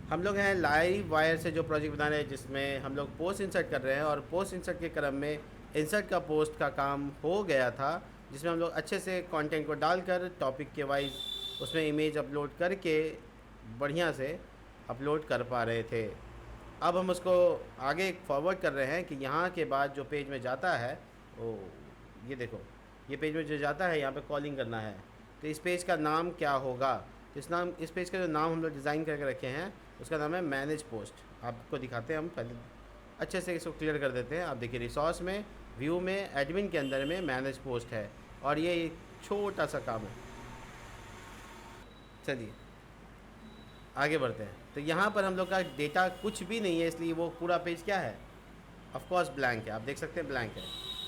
हम लोग हैं लाइव वायर से जो प्रोजेक्ट बना रहे हैं, जिसमें हम लोग पोस्ट इंसर्ट कर रहे हैं और पोस्ट इंसर्ट के क्रम में इंसर्ट का पोस्ट का काम हो गया था, जिसमें हम लोग अच्छे से कंटेंट को डालकर टॉपिक के वाइज उसमें इमेज अपलोड करके बढ़िया से अपलोड कर पा रहे थे। अब हम उसको आगे फॉरवर्ड कर रहे हैं कि यहाँ के बाद जो पेज में जाता है, ओ ये देखो, ये पेज में जो जाता है यहाँ पे कॉलिंग करना है। तो इस पेज का नाम क्या होगा? तो इस पेज का जो नाम हम लोग डिज़ाइन करके रखे हैं उसका नाम है मैनेज पोस्ट। आपको दिखाते हैं, हम पहले अच्छे से इसको क्लियर कर देते हैं। आप देखिए रिसोर्स में, व्यू में, एडमिन के अंदर में मैनेज पोस्ट है और ये एक छोटा सा काम है। चलिए आगे बढ़ते हैं। तो यहाँ पर हम लोग का डेटा कुछ भी नहीं है, इसलिए वो पूरा पेज क्या है, ऑफ कोर्स ब्लैंक है। आप देख सकते हैं ब्लैंक है।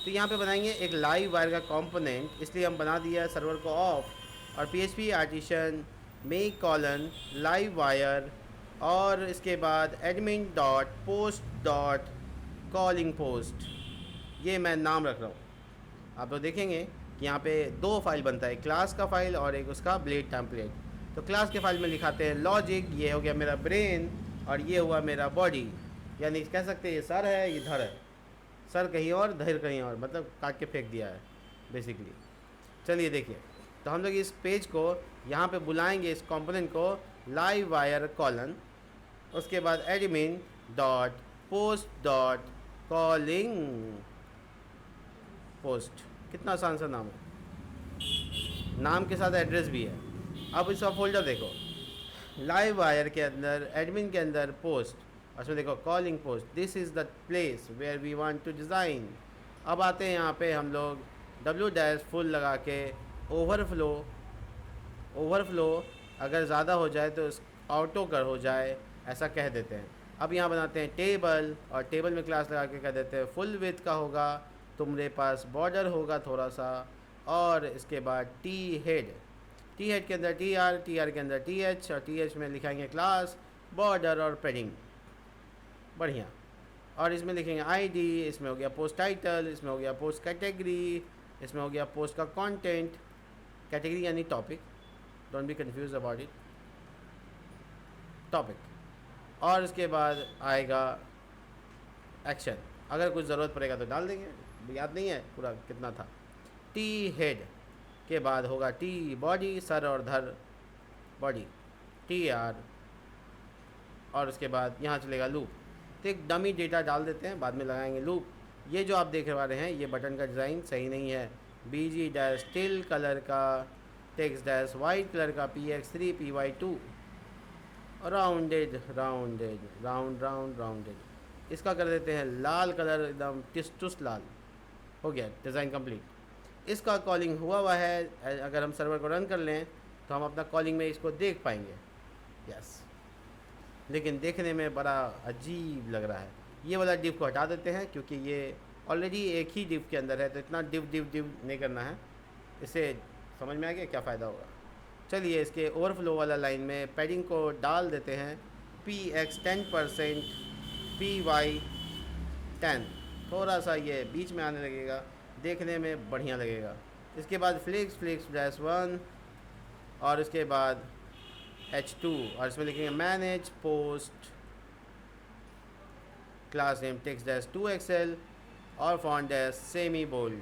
तो यहाँ पे बनाएंगे एक लाइव वायर का कंपोनेंट, इसलिए हम बना दिया सर्वर को ऑफ और PHP artisan make colon live wire और इसके बाद admin dot post dot calling post, ये मैं नाम रख रहा हूँ। आप लोग देखेंगे कि यहाँ पे दो फाइल बनता है, क्लास का फाइल और एक उसका ब्लेड टेम्पलेट। तो क्लास के फाइल में लिखाते हैं लॉजिक, ये हो गया मेरा ब्रेन और ये हुआ मेरा बॉडी, यानी कह सकते हैं ये सर है, ये धड़ है, सर कहीं और धैर कहीं और, मतलब काट के फेंक दिया है बेसिकली। चलिए देखिए, तो हम लोग इस पेज को यहाँ पे बुलाएंगे, इस कंपोनेंट को लाइव वायर कॉलन, उसके बाद admin dot post dot calling post. कितना आसान सा नाम है, नाम के साथ एड्रेस भी है। अब इसका फोल्डर देखो, लाइव वायर के अंदर एडमिन के अंदर पोस्ट, उसमें देखो calling post, this is the place where we want to design. अब आते हैं यहाँ पे हम लोग W- फुल लगा के ओवरफ्लो अगर ज़्यादा हो जाए तो ऑटो कर हो जाए, ऐसा कह देते हैं। अब यहाँ बनाते हैं टेबल और टेबल में क्लास लगा के कह देते हैं फुल विथ का होगा, तुम्हारे पास बॉर्डर होगा थोड़ा सा, और इसके बाद टी हेड के अंदर TR के अंदर TH और TH में लिखाएंगे क्लास, बॉर्डर और पैडिंग, बढ़िया। और इसमें लिखेंगे ID, इसमें हो गया पोस्ट टाइटल, इसमें हो गया पोस्ट कैटेगरी, इसमें हो गया पोस्ट का कंटेंट, कैटेगरी यानी topic, don't be confuse about it, topic. और इसके बाद आएगा एक्शन, अगर कुछ ज़रूरत पड़ेगा तो डाल देंगे, याद नहीं है पूरा कितना था। T हेड के बाद होगा T बॉडी, सर और धर, बॉडी TR, और उसके बाद यहाँ चलेगा लूप। तो एक डमी डेटा डाल देते हैं, बाद में लगाएंगे लूप। ये जो आप देख रहे हैं ये बटन का डिज़ाइन सही नहीं है, BG- टिल कलर का, टेक्स्ट वाइट कलर का, PX3 PY2 राउंडेड राउंडेड, इसका कर देते हैं लाल कलर, एकदम टिस लाल। हो गया डिज़ाइन कंप्लीट। इसका कॉलिंग हुआ है, अगर हम सर्वर को रन कर लें तो हम अपना कॉलिंग में इसको देख पाएंगे, यस। लेकिन देखने में बड़ा अजीब लग रहा है। ये वाला डिव को हटा देते हैं क्योंकि ये ऑलरेडी एक ही डिव के अंदर है, तो इतना डिव नहीं करना है। इसे समझ में आ गया क्या फ़ायदा होगा। चलिए इसके ओवरफ्लो वाला लाइन में पैडिंग को डाल देते हैं PX 10%, PY 10, थोड़ा सा ये बीच में आने लगेगा, देखने में बढ़िया लगेगा। इसके बाद -1 और इसके बाद H2 और इसमें लिखेंगे manage post, class name text-2XL और फॉन्ट सेमी बोल्ड,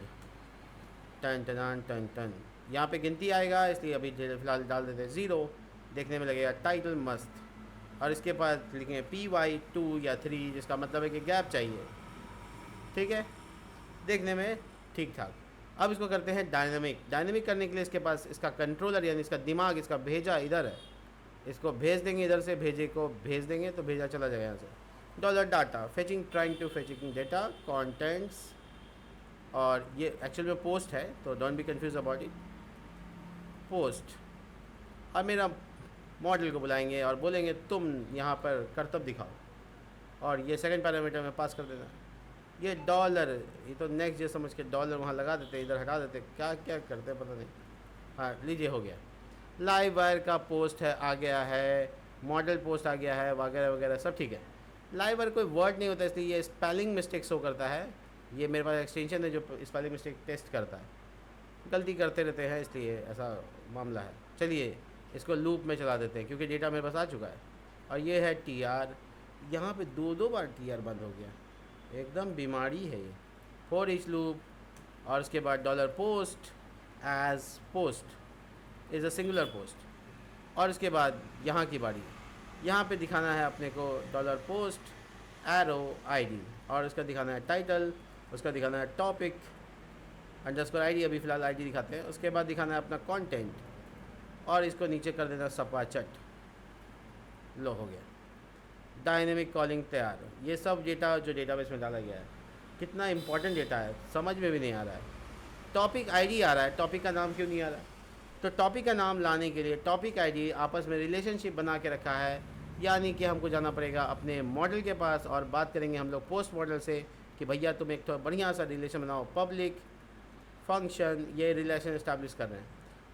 टन। यहाँ पे गिनती आएगा, इसलिए अभी फिलहाल डाल देते हैं 0, देखने में लगेगा टाइटल मस्त। और इसके बाद लिखेंगे PY2 या 3, जिसका मतलब है कि गैप चाहिए, ठीक है, देखने में ठीक ठाक। अब इसको करते हैं डायनेमिक करने के लिए इसके पास इसका कंट्रोलर यानी इसका दिमाग, इसका भेजा इधर है, इसको भेज देंगे, इधर से भेजे को भेज देंगे तो भेजा चला जाएगा यहाँ से। $Data fetching, trying to fetching data contents, और ये एक्चुअल में पोस्ट है, तो don't be confuse about it, post. अब मेरा मॉडल को बुलाएंगे और बोलेंगे तुम यहाँ पर करतब दिखाओ, और ये सेकंड पैरामीटर में पास कर देना। ये डॉलर, ये तो नेक्स्ट जे समझ के डॉलर वहाँ लगा देते, इधर हटा देते, क्या क्या करते हैं पता नहीं। हाँ लीजिए हो गया, लाइव वायर का पोस्ट है आ गया है, मॉडल पोस्ट आ गया है, वगैरह वगैरह सब ठीक है। लाइव वायर कोई वर्ड नहीं होता, इसलिए ये स्पेलिंग मिस्टेक शो करता है। ये मेरे पास एक्सटेंशन है जो स्पेलिंग मिस्टेक टेस्ट करता है, गलती करते रहते हैं, इसलिए ऐसा मामला है। चलिए इसको लूप में चला देते हैं क्योंकि डेटा मेरे पास आ चुका है। और ये है टी आर। यहाँ पे दो बार टी आर बंद हो गया, एकदम बीमारी है ये। फॉर ईच लूप, और उसके बाद dollar post as post is a singular post. और उसके बाद यहाँ की बारी, यहाँ पे दिखाना है अपने को डॉलर पोस्ट एरो आईडी, और उसका दिखाना है टाइटल, उसका दिखाना है टॉपिक अंडरस्कोर आईडी, अभी फ़िलहाल आईडी दिखाते हैं। उसके बाद दिखाना है अपना कंटेंट, और इसको नीचे कर देना सपा चट। लो हो गया, डायनेमिक कॉलिंग तैयार। ये सब डेटा जो डेटाबेस में डाला गया है, कितना इंपॉर्टेंट डेटा है समझ में भी नहीं आ रहा है। टॉपिक आईडी आ रहा है, टॉपिक का नाम क्यों नहीं आ रहा है? तो टॉपिक का नाम लाने के लिए टॉपिक आईडी आपस में रिलेशनशिप बना के रखा है, यानी कि हमको जाना पड़ेगा अपने मॉडल के पास और बात करेंगे हम लोग पोस्ट मॉडल से कि भैया तुम एक तो बढ़िया सा रिलेशन बनाओ, पब्लिक फंक्शन ये रिलेशन इस्टेब्लिश कर रहे हैं।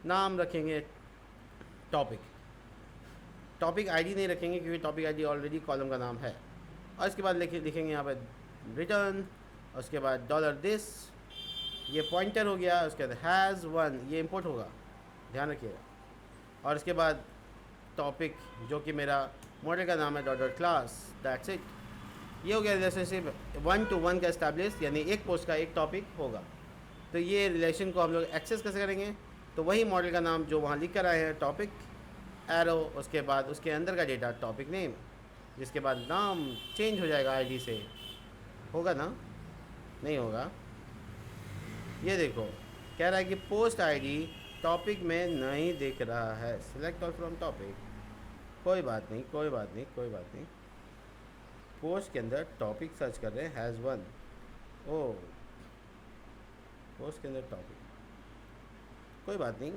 नाम रखेंगे टॉपिक, टॉपिक आईडी नहीं रखेंगे क्योंकि टॉपिक आईडी ऑलरेडी कॉलम का नाम है। और इसके बाद लिखेंगे यहाँ पर रिटर्न, उसके बाद डॉलर दिस, ये पॉइंटर हो गया। उसके बाद हैज़ वन, ये इंपोर्ट होगा, ध्यान रखिएगा। और इसके बाद टॉपिक जो कि मेरा मॉडल का नाम है डॉट क्लास, दैट्स इट। ये हो गया रिलेशनशिप 1 to 1 का इस्टेब्लिश, यानी एक पोस्ट का एक टॉपिक होगा। तो ये रिलेशन को हम लोग एक्सेस कैसे करेंगे? तो वही मॉडल का नाम जो वहाँ लिख कर आए हैं टॉपिक एरो, उसके बाद उसके अंदर का डेटा टॉपिक नेम, जिसके बाद नाम चेंज हो जाएगा आईडी से। होगा ना? नहीं होगा। ये देखो कह रहा है कि पोस्ट आईडी टॉपिक में नहीं दिख रहा है, सिलेक्ट ऑल फ्रॉम टॉपिक। कोई बात नहीं, कोई बात नहीं, कोई बात नहीं। पोस्ट के अंदर टॉपिक सर्च कर रहे हैं, हैज़ वन। ओह, पोस्ट के अंदर टॉपिक, कोई बात नहीं।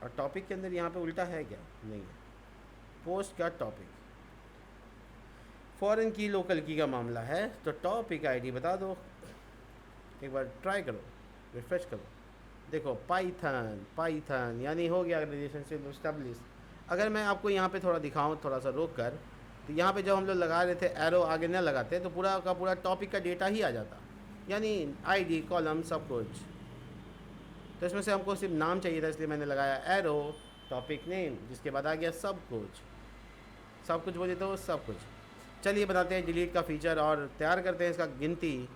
और टॉपिक के अंदर यहाँ पे उल्टा है क्या? नहीं है। पोस्ट का टॉपिक फॉरेन की लोकल की का मामला है, तो टॉपिक आईडी बता दो। एक बार ट्राई करो, रिफ्रेश करो, देखो पाइथन, पाइथन यानी हो गया रिलेशनशिप एस्टेब्लिश। अगर मैं आपको यहाँ पे थोड़ा दिखाऊँ, थोड़ा सा रोक कर, तो यहाँ पे जब हम लोग लगा रहे थे एरो आगे न लगाते तो पूरा का पूरा टॉपिक का डेटा ही आ जाता, यानी आईडी कॉलम सब कुछ। तो इसमें से हमको सिर्फ नाम चाहिए था, इसलिए मैंने लगाया एरो टॉपिक नेम, जिसके बाद आ गया सब कुछ। सब कुछ बोले तो सब कुछ। चलिए बनाते हैं डिलीट का फीचर और तैयार करते हैं इसका गिनती।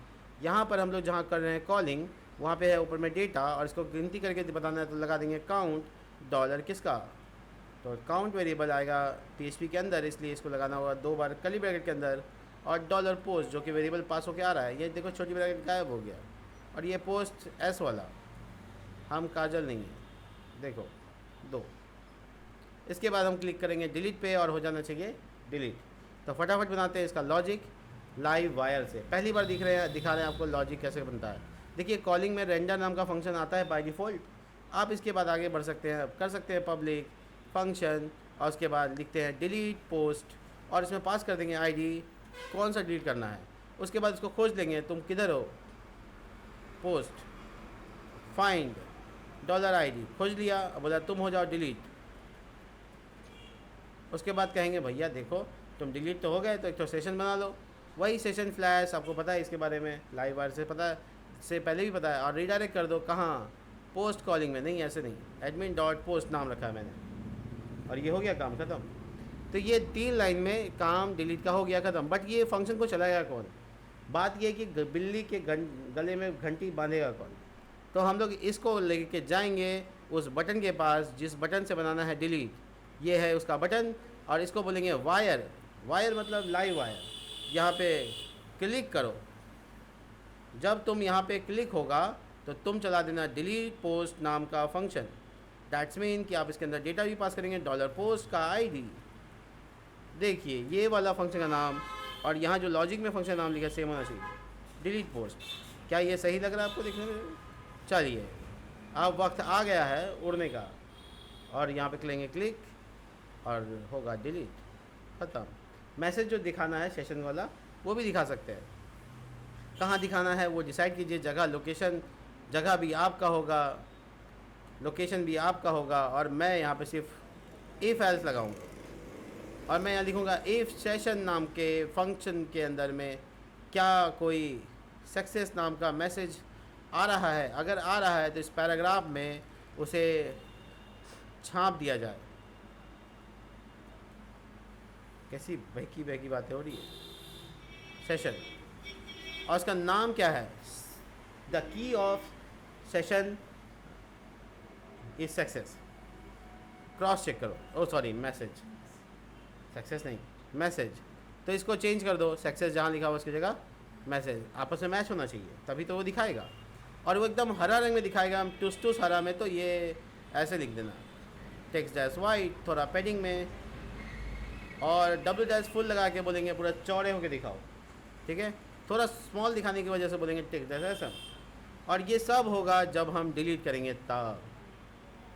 यहाँ पर हम लोग जहाँ कर रहे हैं कॉलिंग, वहाँ पे है ऊपर में डेटा, और इसको गिनती करके बताना है तो लगा देंगे काउंट डॉलर किसका। तो काउंट वेरिएबल आएगा PHP के अंदर, इसलिए इसको लगाना होगा 2 बार कर्ली ब्रैकेट के अंदर। और डॉलर पोस्ट जो कि वेरिएबल पास होके आ रहा है, ये देखो छोटी ब्रैकेट गायब हो गया। और ये पोस्ट एस वाला, हम काजल नहीं है, देखो 2। इसके बाद हम क्लिक करेंगे डिलीट पे और हो जाना चाहिए डिलीट। तो फटाफट बनाते हैं इसका लॉजिक लाइव वायर से। पहली बार दिखा रहे हैं आपको लॉजिक कैसे बनता है। देखिए कॉलिंग में रेंडर नाम का फंक्शन आता है बाय डिफ़ॉल्ट। आप इसके बाद आगे बढ़ सकते हैं, कर सकते हैं पब्लिक फंक्शन, और उसके बाद लिखते हैं डिलीट पोस्ट, और इसमें पास कर देंगे आईडी कौन सा डिलीट करना है। उसके बाद इसको खोज लेंगे, तुम किधर हो, पोस्ट फाइंड डॉलर आईडी, खोज लिया, बोला तुम हो जाओ डिलीट। उसके बाद कहेंगे भैया देखो तुम डिलीट तो हो गए, तो एक तो सेशन बना लो। वही सेशन फ्लैश, आपको पता है इसके बारे में, लाइव वायर से पता है, से पहले भी पता है। और रीडायरेक्ट कर दो कहाँ, पोस्ट कॉलिंग में। नहीं ऐसे नहीं, एडमिन डॉट पोस्ट नाम रखा है मैंने, और ये हो गया काम ख़त्म। तो ये 3 लाइन में काम डिलीट का हो गया ख़त्म। बट ये फंक्शन को चलाएगा कौन? बात ये है कि बिल्ली के गले में घंटी बांधेगा कौन? तो हम लोग इसको लेके जाएंगे उस बटन के पास जिस बटन से बनाना है डिलीट। ये है उसका बटन, और इसको बोलेंगे वायर। वायर मतलब लाइव वायर। यहाँ पे क्लिक करो, जब तुम यहाँ पे क्लिक होगा तो तुम चला देना डिलीट पोस्ट नाम का फंक्शन। दैट्स मीन कि आप इसके अंदर डेटा भी पास करेंगे, डॉलर पोस्ट का आईडी। देखिए ये वाला फंक्शन का नाम और यहाँ जो लॉजिक में फंक्शन नाम लिखा सेम होना चाहिए, डिलीट पोस्ट। क्या ये सही लग रहा है आपको देखने में? चलिए अब वक्त आ गया है उड़ने का, और यहाँ पे करेंगे क्लिक और होगा डिलीट, ख़त्म। मैसेज जो दिखाना है सेशन वाला वो भी दिखा सकते हैं। कहाँ दिखाना है वो डिसाइड कीजिए, जगह लोकेशन, जगह भी आपका होगा, लोकेशन भी आपका होगा। और मैं यहाँ पे सिर्फ इफ़ एल्स लगाऊंगा, और मैं यहाँ लिखूँगा इफ़ सेशन नाम के फंक्शन के अंदर में क्या कोई सक्सेस नाम का मैसेज आ रहा है। अगर आ रहा है तो इस पैराग्राफ में उसे छाप दिया जाए। कैसी बहकी बहकी बातें हो रही है। सेशन, और उसका नाम क्या है? The key of session is success. Cross check करो, ओ सॉरी मैसेज, सक्सेस नहीं मैसेज, तो इसको चेंज कर दो, सक्सेस जहाँ लिखा हुआ उसकी जगह मैसेज। आपस में मैच होना चाहिए तभी तो वो दिखाएगा, और वो एकदम हरा रंग में दिखाएगा। हम टुस टुस हरा में, तो ये ऐसे लिख देना, टेक्स्ट डैश वाइट, थोड़ा पैडिंग में, और डब्ल्यू डैश फुल लगा के बोलेंगे पूरा चौड़े होके दिखाओ, ठीक है। थोड़ा स्मॉल दिखाने की वजह से बोलेंगे टेक्स्ट डैश ऐसा। और ये सब होगा जब हम डिलीट करेंगे तब।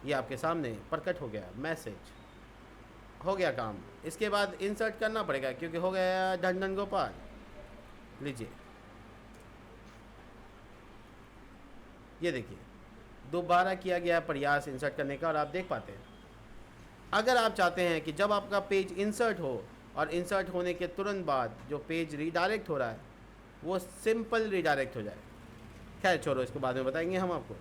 ये आपके सामने प्रकट हो गया, मैसेज हो गया काम। इसके बाद इंसर्ट करना पड़ेगा क्योंकि हो गया ढंढन गोपाल। लीजिए, ये देखिए दोबारा किया गया प्रयास इंसर्ट करने का, और आप देख पाते हैं। अगर आप चाहते हैं कि जब आपका पेज इंसर्ट हो और इंसर्ट होने के तुरंत बाद जो पेज रीडायरेक्ट हो रहा है वो सिंपल रीडायरेक्ट हो जाए, खैर छोड़ो, इसको बाद में बताएंगे हम आपको।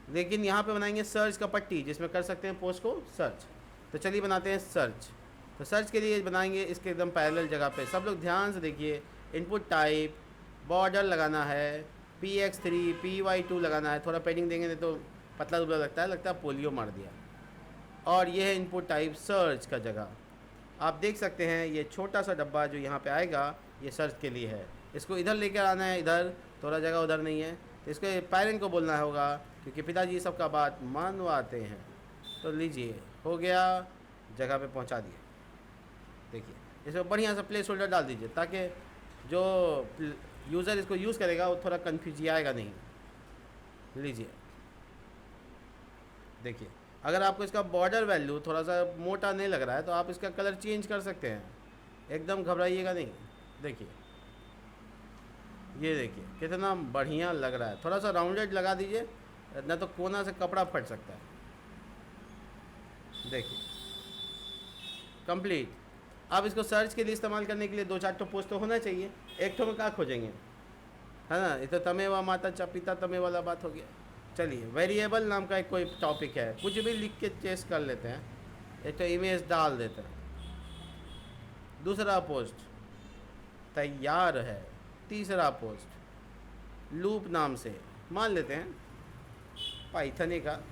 लेकिन यहाँ पे बनाएंगे सर्च का पट्टी जिसमें कर सकते हैं पोस्ट को सर्च। तो चलिए बनाते हैं सर्च। तो सर्च के लिए बनाएंगे इसके एकदम पैरेलल जगह पे। सब लोग ध्यान से देखिए, इनपुट टाइप बॉर्डर लगाना है, px3 py2 लगाना है। थोड़ा पेडिंग देंगे नहीं तो पतला दुबला लगता है पोलियो मार दिया। और ये है इनपुट टाइप सर्च का जगह। आप देख सकते हैं ये छोटा सा डब्बा जो यहाँ पे आएगा ये सर्च के लिए है। इसको इधर लेकर आना है, इधर थोड़ा जगह उधर नहीं है, तो इसको पेरेंट को बोलना होगा क्योंकि पिताजी सबका बात मानवाते हैं। तो लीजिए हो गया, जगह पे पहुँचा दिए। देखिए इसमें बढ़िया सा प्लेस होल्डर डाल दीजिए ताकि जो यूज़र इसको यूज़ करेगा वो थोड़ा कन्फ्यूज आएगा नहीं। लीजिए देखिए, अगर आपको इसका बॉर्डर वैल्यू थोड़ा सा मोटा नहीं लग रहा है तो आप इसका कलर चेंज कर सकते हैं, एकदम घबराइएगा नहीं। देखिए ये देखिए कितना बढ़िया लग रहा है। थोड़ा सा राउंडेड लगा दीजिए, न तो कोना से कपड़ा फट सकता है। देखिए कंप्लीट। अब इसको सर्च के लिए इस्तेमाल करने के लिए 2-4 तो पोस्ट तो होना चाहिए। एक तो में कहाँ खोजेंगे, है ना। ये तो तमेवा माता चा पिता तमे वाला बात हो गया। चलिए वेरिएबल नाम का एक कोई टॉपिक है, कुछ भी लिख के चेस कर लेते हैं। एक तो इमेज डाल देते हैं। दूसरा पोस्ट तैयार है। तीसरा पोस्ट लूप नाम से मान लेते हैं, पाइथन का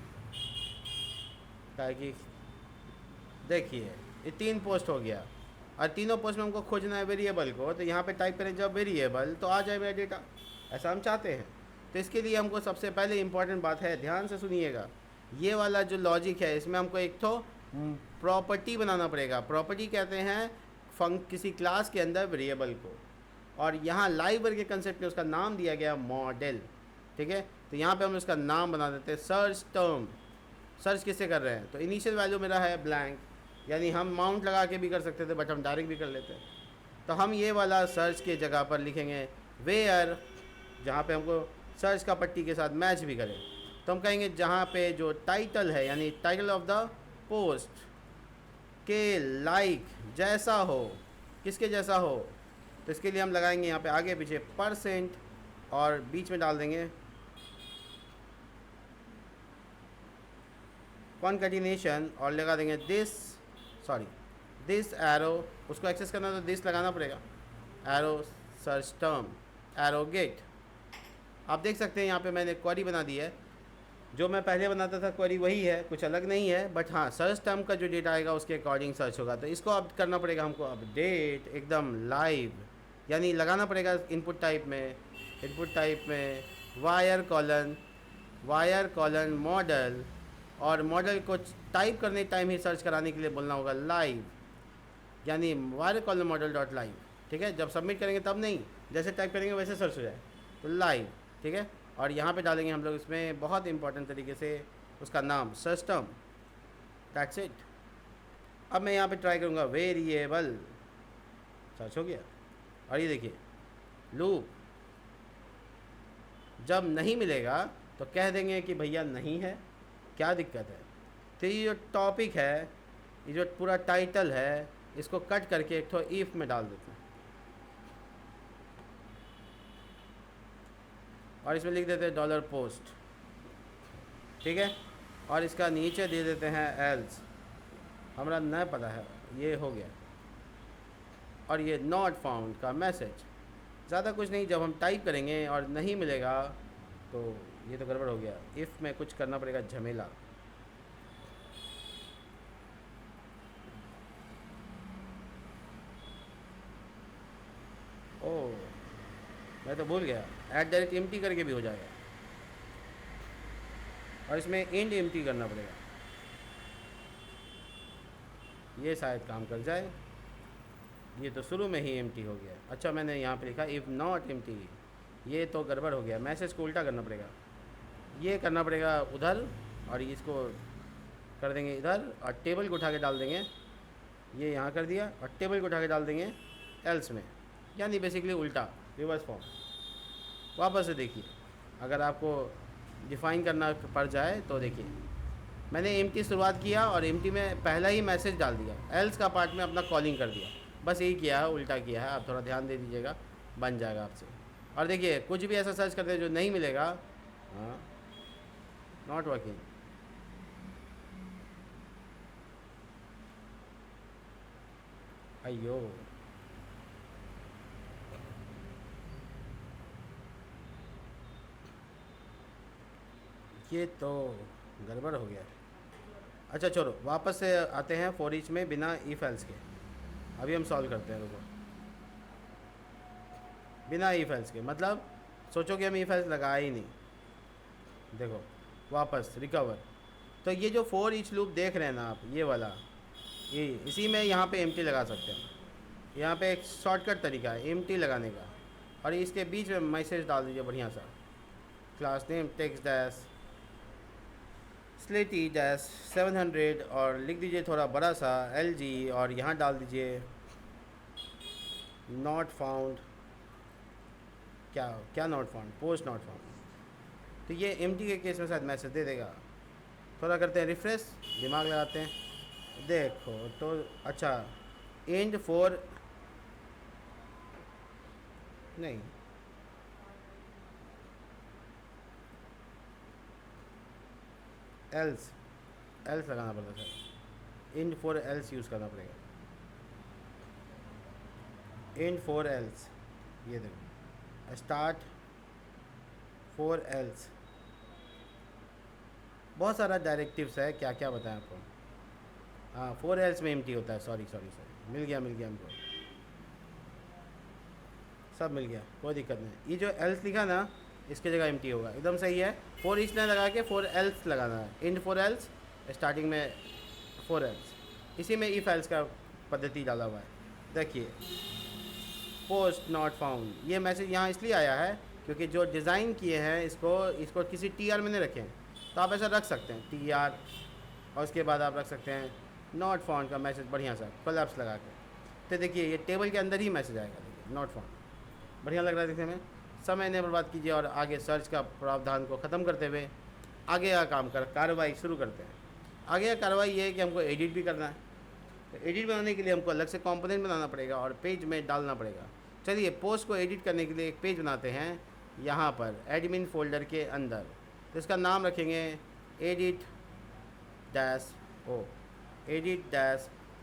कि देखिए ये 3 पोस्ट हो गया। और तीनों पोस्ट में हमको खोजना है वेरिएबल को, तो यहाँ पे टाइप करें जब वेरिएबल तो आ जाए मेरा डेटा, ऐसा हम चाहते हैं। तो इसके लिए हमको सबसे पहले इम्पॉर्टेंट बात है, ध्यान से सुनिएगा, ये वाला जो लॉजिक है इसमें हमको एक तो प्रॉपर्टी बनाना पड़ेगा। प्रॉपर्टी कहते हैं किसी क्लास के अंदर वेरिएबल को, और यहाँ लाइब्रेरी के कंसेप्ट में उसका नाम दिया गया मॉडल, ठीक है। तो यहाँ पे हम उसका नाम बना देते हैं सर्च टर्म। सर्च किससे कर रहे हैं, तो इनिशियल वैल्यू मेरा है ब्लैंक, यानी हम माउंट लगा के भी कर सकते थे बट हम डायरेक्ट भी कर लेते हैं। तो हम ये वाला सर्च के जगह पर लिखेंगे वेयर, जहाँ पे हमको सर्च का पट्टी के साथ मैच भी करे। तो हम कहेंगे जहाँ पे जो टाइटल है यानी टाइटल ऑफ द पोस्ट के लाइक जैसा हो, किसके जैसा हो, तो इसके लिए हम लगाएंगे यहाँ पे आगे पीछे % और बीच में डाल देंगे कॉन्कैटिनेशन और लगा देंगे दिस एरो। उसको एक्सेस करना तो दिस लगाना पड़ेगा, arrow search term arrow get. आप देख सकते हैं यहाँ पे मैंने क्वेरी बना दी है, जो मैं पहले बनाता था क्वेरी वही है, कुछ अलग नहीं है, बट हाँ सर्च टर्म का जो डेटा आएगा उसके अकॉर्डिंग सर्च होगा। तो इसको अब करना पड़ेगा हमको अपडेट एकदम लाइव, यानी लगाना पड़ेगा इनपुट टाइप में वायर कॉलन मॉडल, और मॉडल को टाइप करने टाइम ही सर्च कराने के लिए बोलना होगा लाइव, यानी wire colon model dot live, ठीक है। जब सबमिट करेंगे तब नहीं, जैसे टाइप करेंगे वैसे सर्च हो जाए, तो लाइव, ठीक है। और यहाँ पे डालेंगे हम लोग इसमें बहुत इंपॉर्टेंट तरीके से उसका नाम सर्च टर्म, दैट्स इट। अब मैं यहाँ पे ट्राई करूँगा वेरिएबल, सर्च हो गया। और ये देखिए लूप, जब नहीं मिलेगा तो कह देंगे कि भैया नहीं है, क्या दिक्कत है। तो ये जो टॉपिक है, ये जो पूरा टाइटल है, इसको कट करके एक तो इफ़ में डाल देते हैं और इसमें लिख देते हैं $पोस्ट, ठीक है। और इसका नीचे दे देते हैं एल्स, हमारा नहीं पता है, ये हो गया। और ये नॉट फाउंड का मैसेज। ज़्यादा कुछ नहीं, जब हम टाइप करेंगे और नहीं मिलेगा तो ये तो गड़बड़ हो गया। इफ़ में कुछ करना पड़ेगा झमेला। ओह, मैं तो भूल गया, @ करके भी हो जाएगा और इसमें एंड एम्प्टी करना पड़ेगा, ये शायद काम कर जाए। ये तो शुरू में ही एम्प्टी हो गया। अच्छा, मैंने यहाँ पे लिखा इफ़ नॉट एम्प्टी, ये तो गड़बड़ हो गया, मैसेज को उल्टा करना पड़ेगा। ये करना पड़ेगा उधर और इसको कर देंगे इधर और टेबल को उठा के डाल देंगे, ये यहाँ कर दिया और टेबल को उठा के डाल देंगे एल्स में, यानी बेसिकली उल्टा, रिवर्स फॉर्म। वापस से देखिए, अगर आपको डिफ़ाइन करना पड़ जाए तो देखिए, मैंने एम्प्टी शुरुआत किया और एम्प्टी में पहला ही मैसेज डाल दिया, एल्स का पार्ट में अपना कॉलिंग कर दिया, बस यही किया है, उल्टा किया है। आप थोड़ा ध्यान दे दीजिएगा, बन जाएगा आपसे। और देखिए, कुछ भी ऐसा सर्च करते हैं जो नहीं मिलेगा, हाँ, नॉट वर्किंग। अयो, ये तो गड़बड़ हो गया। अच्छा छोड़ो, वापस से आते हैं फॉर ईच में बिना इफ एल्स के। अभी हम सॉल्व करते हैं, रुको। बिना इफ एल्स के मतलब सोचो कि हम इफ एल्स लगाया ही नहीं। देखो, वापस रिकवर। तो ये जो फॉर ईच लूप देख रहे हैं ना आप, ये वाला, ये इसी में यहाँ पे एम्प्टी लगा सकते हैं। यहाँ पे एक शॉर्टकट तरीका है एम्प्टी लगाने का, और इसके बीच में मैसेज डाल दीजिए बढ़िया सा, क्लास नेम टेक्स्ट डैश स्लेटी डैश 700 और लिख दीजिए थोड़ा बड़ा सा LG, और यहाँ डाल दीजिए नॉट फाउंड। क्या क्या not found? Post not found. तो ये एम्प्टी के केस में शायद मैसेज दे देगा। थोड़ा करते हैं रिफ्रेश, दिमाग लगाते हैं, देखो तो अच्छा, एंड फॉर नहीं, एल्स लगाना पड़ता sir, and for else use करना पड़ेगा, एंड फॉर एल्स। ये देखो, स्टार्ट फॉर एल्स, बहुत सारा डायरेक्टिव्स है, क्या क्या बताएं आपको। हाँ, फॉर एल्स में एम्प्टी होता है, सॉरी, मिल गया हमको, सब मिल गया, कोई दिक्कत नहीं। ये जो एल्स लिखा ना, इसकी जगह एम्प्टी होगा, एकदम सही है। फॉर ईच ने लगा के फॉर एल्स लगाना है, एंड फॉर एल्स, स्टार्टिंग में फॉर एल्स, इसी में इफ एल्स का पद्धति डाला हुआ है। देखिए, पोस्ट नॉट फाउंड, ये मैसेज यहाँ इसलिए आया है क्योंकि जो डिज़ाइन किए हैं इसको किसी TR में नहीं रखें, तो आप ऐसा रख सकते हैं TR, और उसके बाद आप रख सकते हैं नॉट फाउंड का मैसेज बढ़िया सा कोलैप्स लगा के। तो देखिए, ये टेबल के अंदर ही मैसेज आएगा, देखिए नॉट फाउंड, बढ़िया लग रहा है देखने में। समय नहीं बर्बाद कीजिए और आगे सर्च का प्रावधान को ख़त्म करते हुए आगे का काम कार्रवाई शुरू करते हैं। आगे का कार्रवाई ये है कि हमको एडिट भी करना है। तो एडिट बनाने के लिए हमको अलग से कंपोनेंट बनाना पड़ेगा और पेज में डालना पड़ेगा। चलिए, पोस्ट को एडिट करने के लिए एक पेज बनाते हैं यहाँ पर एडमिन फोल्डर के अंदर। तो इसका नाम रखेंगे edit dash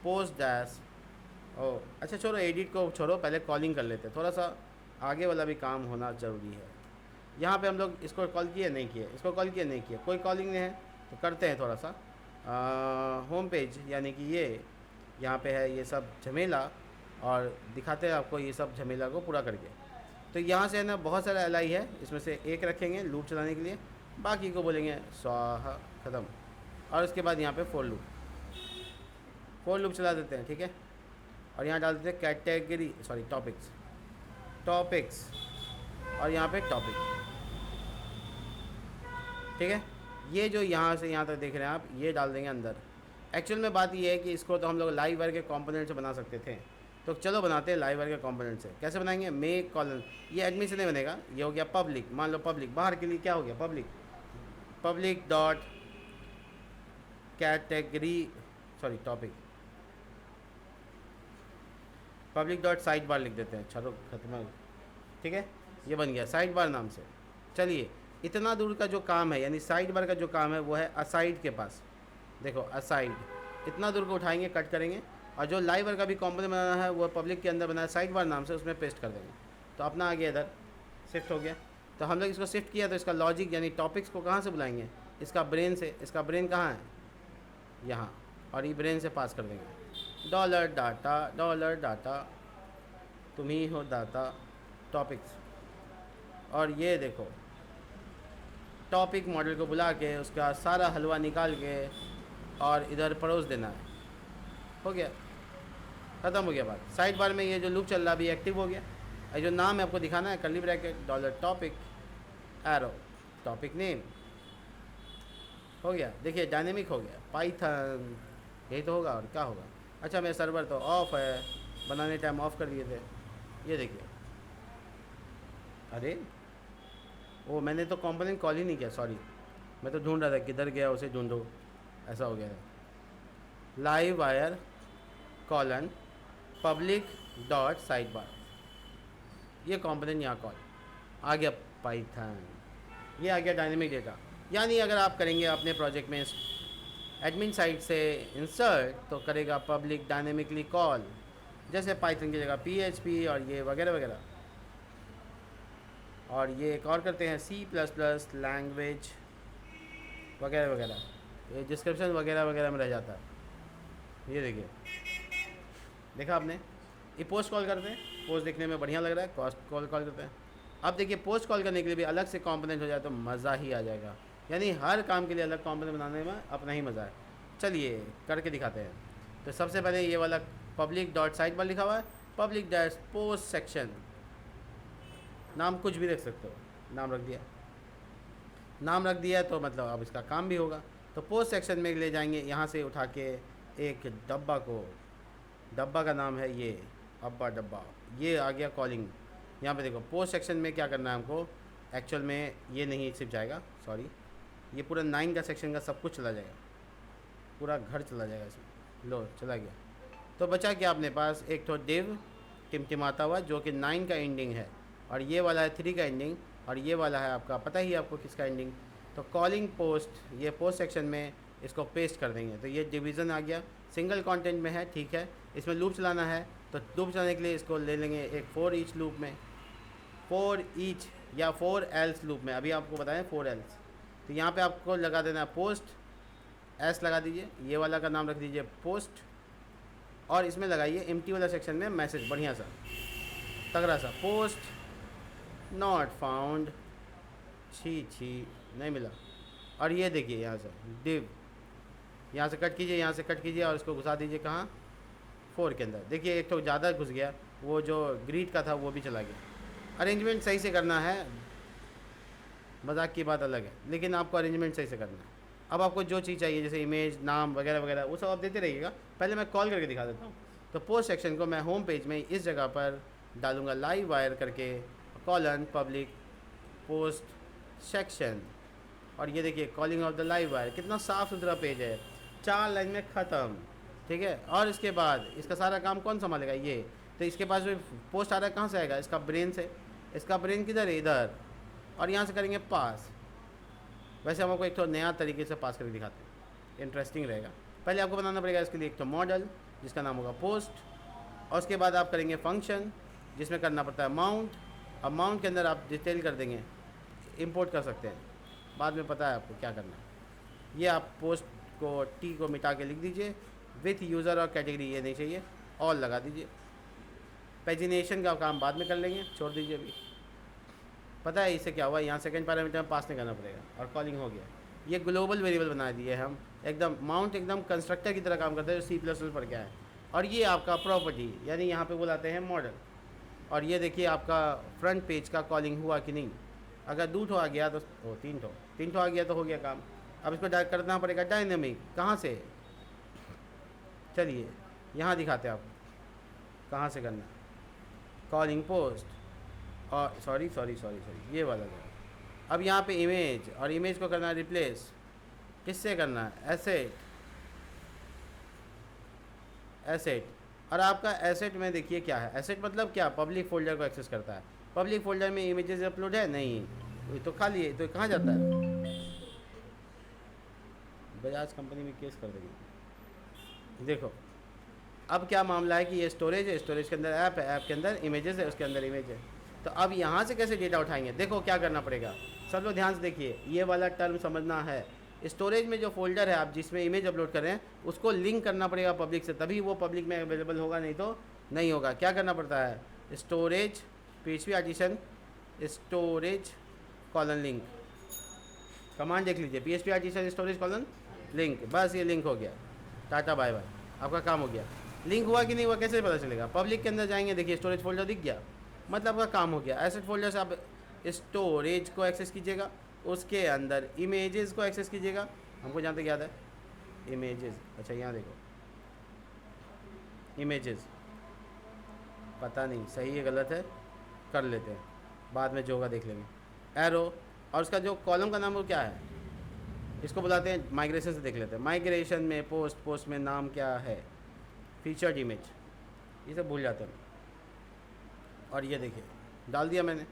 post dash O. अच्छा छोड़ो, एडिट को छोड़ो, पहले कॉलिंग कर लेते हैं, थोड़ा सा आगे वाला भी काम होना ज़रूरी है। यहाँ पे हम लोग इसको कॉल किए नहीं किए, इसको कॉल किए नहीं किए, कोई कॉलिंग नहीं है, तो करते हैं थोड़ा सा होम पेज, यानी कि ये यहाँ पे है ये सब झमेला, और दिखाते हैं आपको ये सब झमेला को पूरा करके। तो यहाँ से है ना, बहुत सारा LI है, इसमें से एक रखेंगे लूप चलाने के लिए, बाकी को बोलेंगे स्वाहा, ख़त्म। और उसके बाद यहाँ पे फोर लूप चला देते हैं, ठीक है। और यहाँ डाल देते हैं कैटेगरी, सॉरी टॉपिक्स, और यहाँ पे टॉपिक, ठीक है। ये जो यहाँ से यहाँ तक देख रहे हैं आप, ये डाल देंगे अंदर। एक्चुअल में बात ये है कि इसको तो हम लोग लाइव के कंपोनेंट से बना सकते थे, तो चलो बनाते हैं लाइव के कंपोनेंट से। कैसे बनाएंगे? मेक कॉलन, ये एडमिन से नहीं बनेगा, ये हो गया पब्लिक। मान लो पब्लिक, बाहर के लिए क्या हो गया, public dot category, sorry topic, public dot side bar लिख देते हैं, चलो खत्म, ठीक है। ये बन गया साइड बार नाम से। चलिए, इतना दूर का जो काम है, यानी साइड बार का जो काम है, वो है असाइड के पास। देखो असाइड, इतना दूर को उठाएंगे, कट करेंगे, और जो लाइव का भी कॉम्पोनेंट बनाना है वो पब्लिक के अंदर बनाया साइड बार नाम से, उसमें पेस्ट कर देंगे। तो अपना आ गया इधर शिफ्ट हो गया। तो हम लोग इसको शिफ्ट किया तो इसका लॉजिक यानी टॉपिक्स को कहाँ से बुलाएंगे, इसका ब्रेन से। इसका ब्रेन कहाँ है, यहाँ, और ये ब्रेन से पास कर देंगे डॉलर डाटा तुम ही हो डाटा टॉपिक्स। और ये देखो टॉपिक मॉडल को बुला के उसका सारा हलवा निकाल के और इधर परोस देना है। हो गया, ख़त्म हो गया बात। साइड बार में ये जो लूप चल रहा अभी एक्टिव हो गया। और जो नाम है आपको दिखाना है curly bracket dollar topic arrow topic name. हो गया, देखिए डायनेमिक हो गया पाइथन, यही तो होगा और क्या होगा। अच्छा मेरा सर्वर तो ऑफ है, बनाने टाइम ऑफ कर दिए थे। ये देखिए, अरे वो मैंने तो कंपोनेंट कॉल ही नहीं किया, सॉरी। मैं तो ढूंढ रहा था किधर गया, उसे ढूंढो, ऐसा हो गया है। Live wire colon public dot side bar, ये कंपोनेंट यहाँ कॉल आ गया पाइथन। ये आ गया डायनेमिक डेटा। यानी अगर आप करेंगे अपने प्रोजेक्ट में एडमिन साइड से इंसर्ट तो करेगा पब्लिक डायनेमिकली कॉल, जैसे पाइथन की जगह PHP और ये वगैरह वगैरह। और ये एक और करते हैं C++ लैंग्वेज वगैरह वगैरह, ये डिस्क्रिप्शन वगैरह वगैरह में रह जाता है। ये देखिए, देखा आपने। ये पोस्ट कॉल करते हैं, पोस्ट देखने में बढ़िया लग रहा है, कॉस्ट कॉल करते हैं। अब देखिए पोस्ट कॉल करने के लिए भी अलग से कंपोनेंट हो जाए तो मज़ा ही आ जाएगा। यानी हर काम के लिए अलग कंपोनेंट बनाने में अपना ही मज़ा है। चलिए करके दिखाते हैं। तो सबसे पहले ये वाला पब्लिक डॉट साइड बार लिखा हुआ है, पब्लिक डैश पोस्ट सेक्शन, नाम कुछ भी रख सकते हो, नाम रख दिया तो मतलब अब इसका काम भी होगा। तो पोस्ट सेक्शन में ले जाएंगे, यहाँ से उठा के एक डब्बा का नाम है ये डब्बा, ये आ गया कॉलिंग। यहाँ पे देखो पोस्ट सेक्शन में क्या करना है हमको, एक्चुअल में ये नहीं सिर्फ जाएगा, सॉरी, ये पूरा 9 का सेक्शन का सब कुछ चला जाएगा, पूरा घर चला जाएगा इसमें। लो चला गया। तो बचा क्या अपने पास, एक तो डिव टिमटिमाता हुआ जो कि 9 का एंडिंग है, और ये वाला है 3 का एंडिंग, और ये वाला है आपका पता ही है आपको किसका एंडिंग। तो कॉलिंग पोस्ट, ये पोस्ट सेक्शन में इसको पेस्ट कर देंगे। तो ये डिवीज़न आ गया, सिंगल कंटेंट में है, ठीक है। इसमें लूप चलाना है तो लूप चलाने के लिए इसको ले लेंगे एक फॉर ईच लूप में, फॉर ईच या फॉर एल्स लूप में। अभी आपको बताएं फॉर एल्स। तो यहाँ पे आपको लगा देना पोस्ट, एस लगा दीजिए, ये वाला का नाम रख दीजिए पोस्ट, और इसमें लगाइए एम्प्टी वाला सेक्शन में मैसेज बढ़िया सा तगड़ा सा, पोस्ट नॉट फाउंड, छी नहीं मिला। और ये देखिए यहाँ से डिव, यहाँ से कट कीजिए और इसको घुसा दीजिए कहाँ, फोर के अंदर। देखिए एक तो ज़्यादा घुस गया, वो जो ग्रीड का था वो भी चला गया। अरेंजमेंट सही से करना है, मजाक की बात अलग है, लेकिन आपको अरेंजमेंट सही से करना है। अब आपको जो चीज़ चाहिए जैसे इमेज, नाम वगैरह वगैरह वो सब आप देते रहिएगा। पहले मैं कॉल करके दिखा देता हूँ। तो पोस्ट सेक्शन को मैं होम पेज में इस जगह पर डालूँगा लाइव वायर करके कॉलन पब्लिक पोस्ट सेक्शन, और ये देखिए calling of the live wire, कितना साफ़ सुथरा पेज है, 4 लाइन में ख़त्म, ठीक है। और इसके बाद इसका सारा काम कौन संभालेगा, ये। तो इसके पास जो पोस्ट आ रहा है कहाँ से आएगा, इसका ब्रेन से। इसका ब्रेन किधर है, इधर, और यहाँ से करेंगे पास। वैसे हम आपको एक तो नया तरीके से पास करके दिखाते हैं, इंटरेस्टिंग रहेगा। पहले आपको बनाना पड़ेगा इसके लिए एक तो मॉडल जिसका नाम होगा पोस्ट, और उसके बाद आप करेंगे फंक्शन जिसमें करना पड़ता है माउंट। अब माउंट के अंदर आप डिटेल कर देंगे, इंपोर्ट कर सकते हैं, बाद में पता है आपको क्या करना है। ये आप पोस्ट को टी को मिटा के लिख दीजिए, विथ यूज़र और कैटेगरी ये नहीं चाहिए, ऑल लगा दीजिए। पेजिनेशन का काम बाद में कर लेंगे, छोड़ दीजिए अभी। पता है इससे क्या हुआ, यहाँ सेकंड पैरामीटर में पास नहीं करना पड़ेगा और कॉलिंग हो गया। ये ग्लोबल वेरिएबल बना दिए हम, एकदम माउंट एकदम कंस्ट्रक्टर की तरह काम करते हैं जो C++ पर क्या है। और ये आपका प्रॉपर्टी, यानी यहाँ पे बुलाते हैं मॉडल। और ये देखिए आपका फ्रंट पेज का कॉलिंग हुआ कि नहीं। अगर 2 ठो आ गया तो 3 ठो आ गया तो हो गया काम। अब इसको करना पड़ेगा डायनेमिक, कहाँ से, चलिए यहाँ दिखाते हैं आपको कहाँ से करना। कॉलिंग पोस्ट और सॉरी ये वाला है। अब यहाँ पे इमेज, और इमेज को करना है रिप्लेस, किससे करना है, एसेट। और आपका एसेट में देखिए क्या है, एसेट मतलब क्या, पब्लिक फोल्डर को एक्सेस करता है। पब्लिक फोल्डर में इमेजेस अपलोड है नहीं, ये तो खाली है, तो कहाँ जाता है, बजाज कंपनी में केस कर देंगे। देखो अब क्या मामला है कि ये स्टोरेज है, स्टोरेज के अंदर ऐप है, ऐप के अंदर इमेजेस है, उसके अंदर इमेज है। तो अब यहाँ से कैसे डेटा उठाएंगे? देखो क्या करना पड़ेगा, सब लोग ध्यान से देखिए, ये वाला टर्म समझना है। स्टोरेज में जो फोल्डर है आप जिसमें इमेज अपलोड कर रहे हैं उसको लिंक करना पड़ेगा पब्लिक से, तभी वो पब्लिक में अवेलेबल होगा, नहीं तो नहीं होगा। क्या करना पड़ता है? Storage PHP artisan storage colon link, command देख लीजिए, PHP artisan storage colon link, बस ये लिंक हो गया, टाटा बाय बाय, आपका काम हो गया। लिंक हुआ कि नहीं हुआ कैसे पता चलेगा? पब्लिक के अंदर जाएंगे, देखिए स्टोरेज फोल्डर दिख गया, मतलब आपका काम हो गया। एसेट फोल्डर से आप स्टोरेज को एक्सेस कीजिएगा, उसके अंदर इमेजेस को एक्सेस कीजिएगा। हमको जहाँ तक याद है इमेजेस, अच्छा यहाँ देखो इमेजेस, पता नहीं सही है गलत है, कर लेते हैं, बाद में जो होगा देख लेंगे। एरो, और उसका जो कॉलम का नाम वो क्या है, इसको बुलाते हैं माइग्रेशन से देख लेते हैं। माइग्रेशन में पोस्ट, पोस्ट में नाम क्या है, फीचर्ड इमेज, ये सब भूल जाते हैं। और ये देखिए डाल दिया मैंने,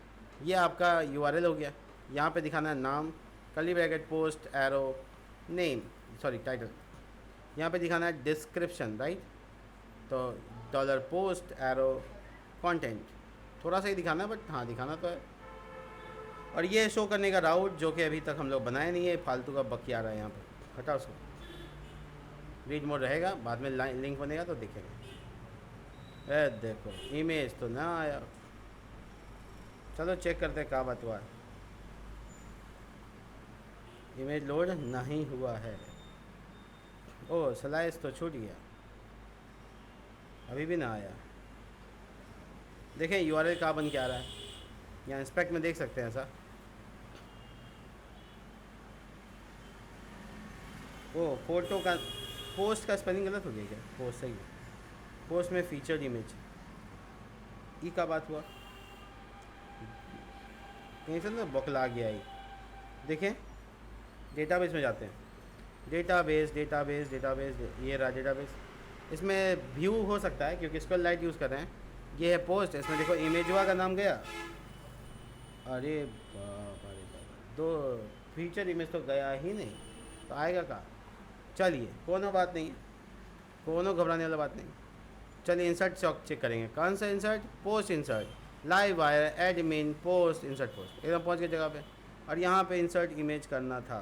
ये आपका URL हो गया। यहाँ पे दिखाना है नाम, curly bracket, post, arrow, name, sorry title. यहाँ पे दिखाना है डिस्क्रिप्शन, राइट, तो डॉलर पोस्ट एरो कंटेंट, थोड़ा सा ही दिखाना है बट हाँ दिखाना तो है। और ये शो करने का राउट जो कि अभी तक हम लोग बनाए नहीं है, फालतू का बकी आ रहा है यहाँ पे, हटा उसको। रीड मोड रहेगा, बाद में लिंक बनेगा तो दिखेगा। ए देखो इमेज तो ना आया, चलो चेक करते हैं क्या बात हुआ है। इमेज लोड नहीं हुआ है, ओ स्लाइस तो छूट गया, अभी भी ना आया। देखें URL कहाँ बन के आ रहा है, यहाँ इंस्पेक्ट में देख सकते हैं ऐसा। ओ फोटो का, पोस्ट का स्पेलिंग गलत हो गया क्या? पोस्ट सही है, पोस्ट में फीचर्ड इमेज, ई का बात हुआ कहीं से ना बौखला गया ही। देखें डेटाबेस में जाते हैं, डेटाबेस डेटाबेस डेटाबेस, ये रहा डेटाबेस। इसमें व्यू हो सकता है क्योंकि इसको लाइट यूज़ कर रहे हैं। ये है पोस्ट, इसमें देखो इमेजवा का नाम गया, अरे बाप अरे बाप, दो फीचर इमेज तो गया ही नहीं, तो आएगा कहाँ? चलिए कोनो बात नहीं, कोनो घबराने वाला बात नहीं। चलिए इंसर्ट चेक करेंगे, कौन सा insert? Post insert, live wire, admin, post, insert post, एकदम पहुँच गए जगह पे। और यहाँ पे इंसर्ट इमेज करना था,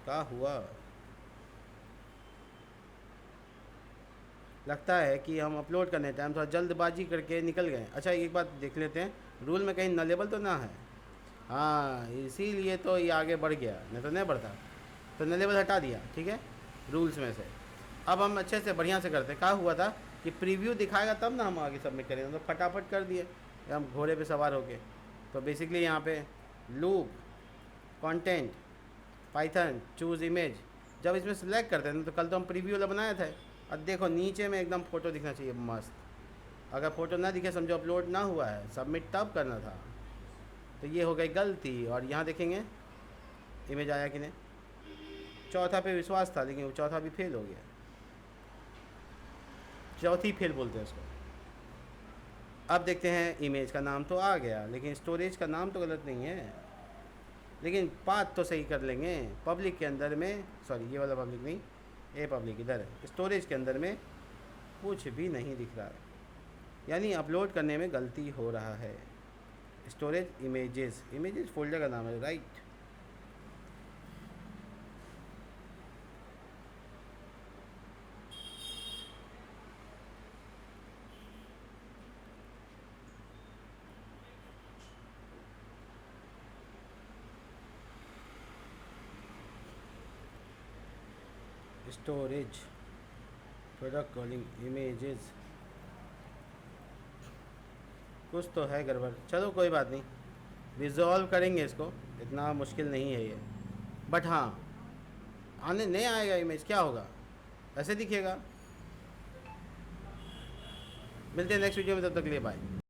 क्या हुआ? लगता है कि हम अपलोड करने टाइम थोड़ा जल्दबाजी करके निकल गए। अच्छा एक बात देख लेते हैं, रूल में कहीं नलेबल तो ना है? हाँ इसीलिए तो ये आगे बढ़ गया, नहीं तो नहीं बढ़ता। तो नलेबल हटा दिया, ठीक है, रूल्स में से। अब हम अच्छे से बढ़िया से करते हैं। क्या हुआ था कि प्रीव्यू दिखाएगा तब ना हम आगे सबमिट करेंगे, तो फटाफट कर दिए हम घोड़े पे सवार होके। तो बेसिकली यहाँ पे loop, content, Python, choose image, जब इसमें सेलेक्ट करते हैं तो कल तो हम प्रीव्यू वाला बनाया था। अब देखो नीचे में एकदम फ़ोटो दिखना चाहिए मस्त, अगर फ़ोटो ना दिखे समझो अपलोड ना हुआ है, सबमिट तब करना था। तो ये हो गई गलती। और यहाँ देखेंगे इमेज आया कि नहीं, चौथा पे विश्वास था लेकिन वो चौथा भी फेल हो गया, चौथी फेल बोलते हैं उसको। अब देखते हैं इमेज का नाम तो आ गया लेकिन स्टोरेज का नाम तो गलत नहीं है, लेकिन पाथ तो सही कर लेंगे। पब्लिक के अंदर में, सॉरी ये वाला पब्लिक नहीं, ये पब्लिक इधर है, स्टोरेज के अंदर में कुछ भी नहीं दिख रहा है, यानी अपलोड करने में गलती हो रहा है। स्टोरेज इमेजेस, इमेजेस फोल्डर का नाम है, right. Storage product calling images, कुछ तो है गड़बड़, चलो कोई बात नहीं, रिजॉल्व करेंगे इसको, इतना मुश्किल नहीं है ये। बट हाँ आने नहीं आएगा इमेज, क्या होगा? ऐसे दिखेगा। मिलते हैं नेक्स्ट वीडियो में, तब तक के लिए बाय।